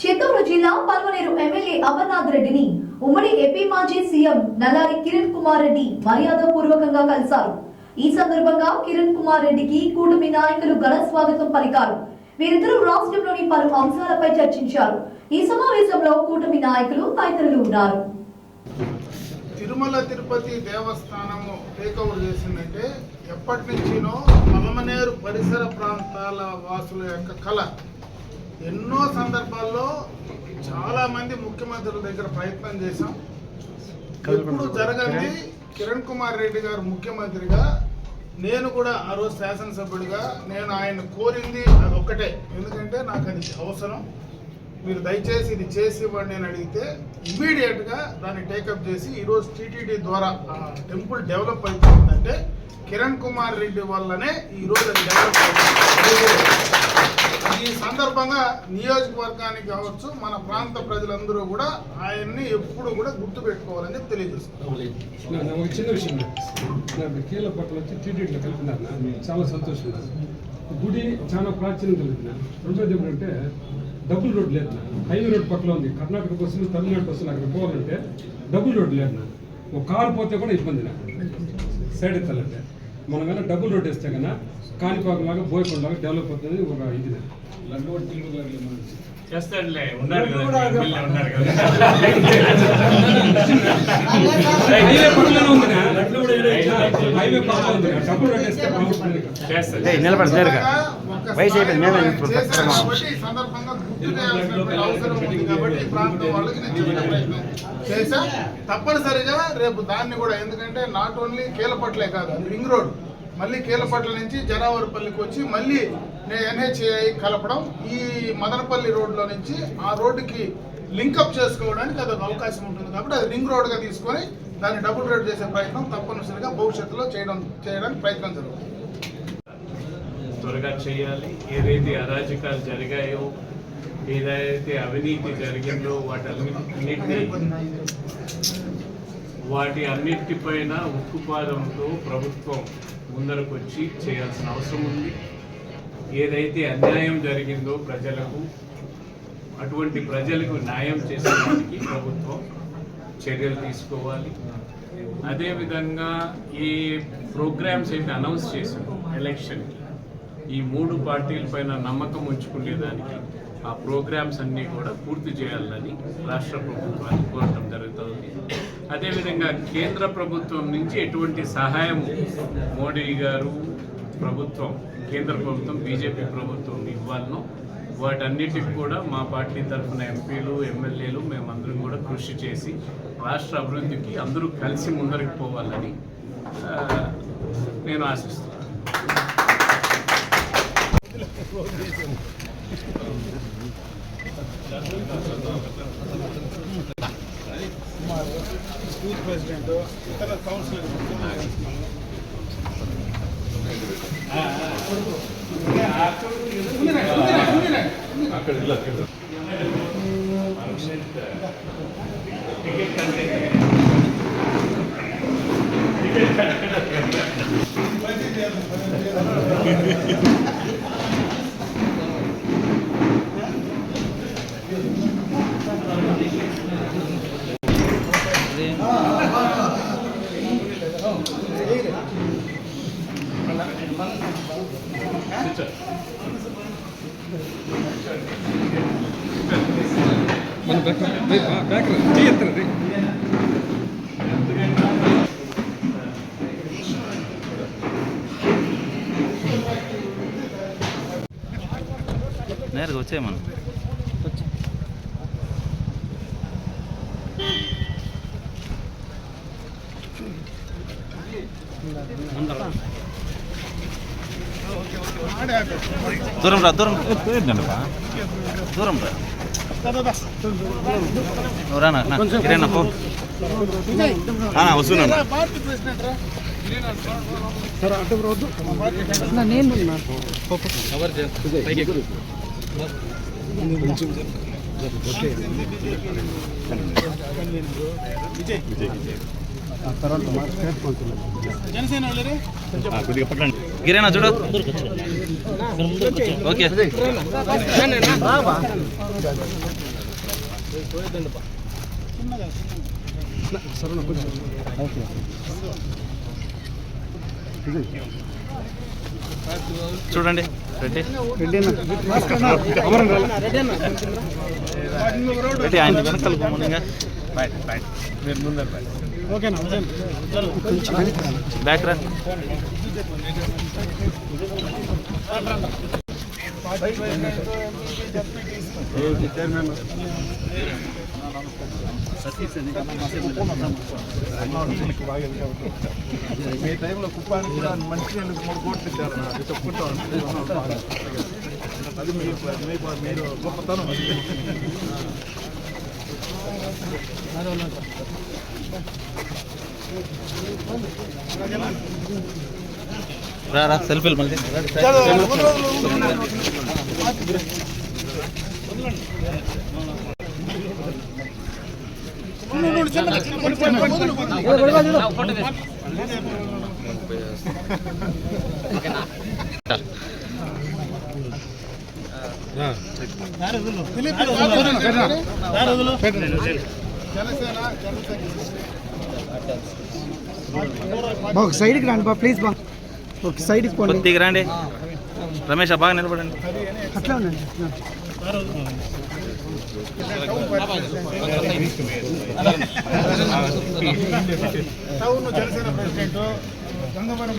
చిత్తూరు జిల్లా పల్మనేరు ఎమ్మెల్యే అమర్నాథ్ రెడ్డిని ఉమ్మడి ఏపీ మాజీ సీఎం నల్లారి కిరణ్ కుమార్ రెడ్డి మర్యాదపూర్వకంగా కలిశారు. ఈ సందర్భంగా కిరణ్ కుమార్ రెడ్డికి కూటమి నాయకులు ఘన స్వాగతం పలికారు. వీరిద్దరూ రాష్ట్రంలోని పలు అంశాలపై చర్చించారు. ఈ సమావేశంలో కూటమి నాయకులు తదితరులు ఉన్నారు. తిరుమల తిరుపతి దేవస్థానము టేక్ ఓవర్ చేసిందంటే ఎప్పటి నుంచినో పల్మనేరు పరిసర ప్రాంతాల వాసుల యొక్క కళ. ఎన్నో సందర్భాల్లో చాలా మంది ముఖ్యమంత్రుల దగ్గర ప్రయత్నం చేశాం. ఎప్పుడు జరగండి కిరణ్ కుమార్ రెడ్డి గారు ముఖ్యమంత్రిగా, నేను కూడా ఆ రోజు శాసనసభ్యుడిగా నేను ఆయన కోరింది అది ఒక్కటే. ఎందుకంటే నాకు అది అవసరం, మీరు దయచేసి ఇది చేసి ఇవ్వండి అని అడిగితే ఇమ్మీడియట్గా దాన్ని టేకప్ చేసి ఈరోజు టీటీడీ ద్వారా టెంపుల్ డెవలప్ అవుతుందంటే కిరణ్ కుమార్ రెడ్డి వల్లనే ఈరోజు అది డెవలప్ అవుతుంది. ఈ సందర్భంగా నియోజకవర్గానికి కావచ్చు, మన ప్రాంత ప్రజలందరూ కూడా ఆయన్ని ఎప్పుడు కూడా గుర్తు పెట్టుకోవాలని చెప్పి తెలియజేస్తున్నాను. ఒక చిన్న విషయం, కీల పట్ల వచ్చి టీటీడీలో కలిపినారు, చాలా సంతోషంగా. గుడి చాలా ప్రాచీనం కలిపిన. రెండోది ఏమిటంటే డబుల్ రోడ్ లేదు, హైవే రోడ్ పక్కన ఉంది. కర్ణాటక బస్సులు తమిళనాడు బస్సులు అక్కడ పోవాలంటే డబుల్ రోడ్ లేదు. ఒక కారు పోతే కూడా ఇబ్బంది నాకు సైడ్ ఎత్తాలంటే. మనం కానీ డబుల్ రోడ్ వేస్తే కన్నా కాణిపాకలాగా బోయకొండలాగా డెవలప్ అవుతుంది. ఒక ఇది చేస్తాడులే, ఉన్నారు కదా హైవే పక్కనే ఉంది, హైవే పక్కన ఉంది. డబుల్ రోడ్ వేస్తే తప్పనిసరిగా రేపు దాన్ని కూడా, ఎందుకంటే నాట్ ఓన్లీ కీలపట్లే కాదు, అది రింగ్ రోడ్. మళ్ళీ కీలపట్ల నుంచి జనావరపల్లికి వచ్చి మళ్ళీ NHAI కలపడం, ఈ మదనపల్లి రోడ్లో నుంచి ఆ రోడ్డుకి లింకప్ చేసుకోవడానికి అదొక అవకాశం ఉంటుంది. కాబట్టి అది రింగ్ రోడ్గా తీసుకొని దాన్ని డబుల్ రోడ్ చేసే ప్రయత్నం తప్పనిసరిగా భవిష్యత్తులో చేయడానికి ప్రయత్నం జరుగుతుంది. త్వరగా చేయాలి. ఏదైతే అరాజకాలు జరిగాయో, ఏదైతే అవినీతి జరిగిందో వాటి అన్నిటిపైన ఉక్కుపాదంతో ప్రభుత్వం ముందరకు వచ్చి చేయాల్సిన అవసరం ఉంది. ఏదైతే అన్యాయం జరిగిందో ప్రజలకు, అటువంటి ప్రజలకు న్యాయం చేసేదానికి ప్రభుత్వం చర్యలు తీసుకోవాలి. అదేవిధంగా ఈ ప్రోగ్రామ్స్ అయితే అనౌన్స్ చేశారు ఎలక్షన్కి, ఈ 3 పార్టీలపైన నమ్మకం ఉంచుకునేదానికి ఆ ప్రోగ్రామ్స్ అన్నీ కూడా పూర్తి చేయాలని రాష్ట్ర ప్రభుత్వాన్ని కోరటం జరుగుతుంది. అదేవిధంగా కేంద్ర ప్రభుత్వం నుంచి ఎటువంటి సహాయం మోడీ గారు ప్రభుత్వం, కేంద్ర ప్రభుత్వం, బీజేపీ ప్రభుత్వం ఇవ్వాలనో వాటన్నిటికి కూడా మా పార్టీ తరఫున ఎంపీలు, ఎమ్మెల్యేలు మేమందరం కూడా కృషి చేసి రాష్ట్ర అభివృద్ధికి అందరూ కలిసి ముందరికి పోవాలని నేను ఆశిస్తున్నాను. స్కూల్ ప్రెసిడెంట్, ఇతర కౌన్సిలర్ నేరుగా వచ్చేయమను. దూరం రా, దూరం దూరం రా. నువ్వు రానా కిరణ్ పో. వస్తున్నా ఆ తర్వాత మా స్టేట్ కౌన్సిల్ గిరేనా చూడు ఓకే సరేనా కొంచెం చూడండి రెడ్డి రెడ్డి ఆయన వెనకాల ముందుగా బ్యాక్ రా మీ టైంలో కుప్పానికి కూడా మంచి 3 కోట్లు ఇచ్చారు చెప్పుకుంటా అది మీరు గొప్పతనం రా సెల్ఫీలు మళ్ళీ ఒక సైడ్కి రండి బా ప్లీజ్ బా ఒక సైడ్కి పోండి కొద్దిగా రండి రమేష్ బాగా నిలబడండి అట్లా ఉండండి టౌన్ జనసేన ప్రెసిడెంట్ గంగవరం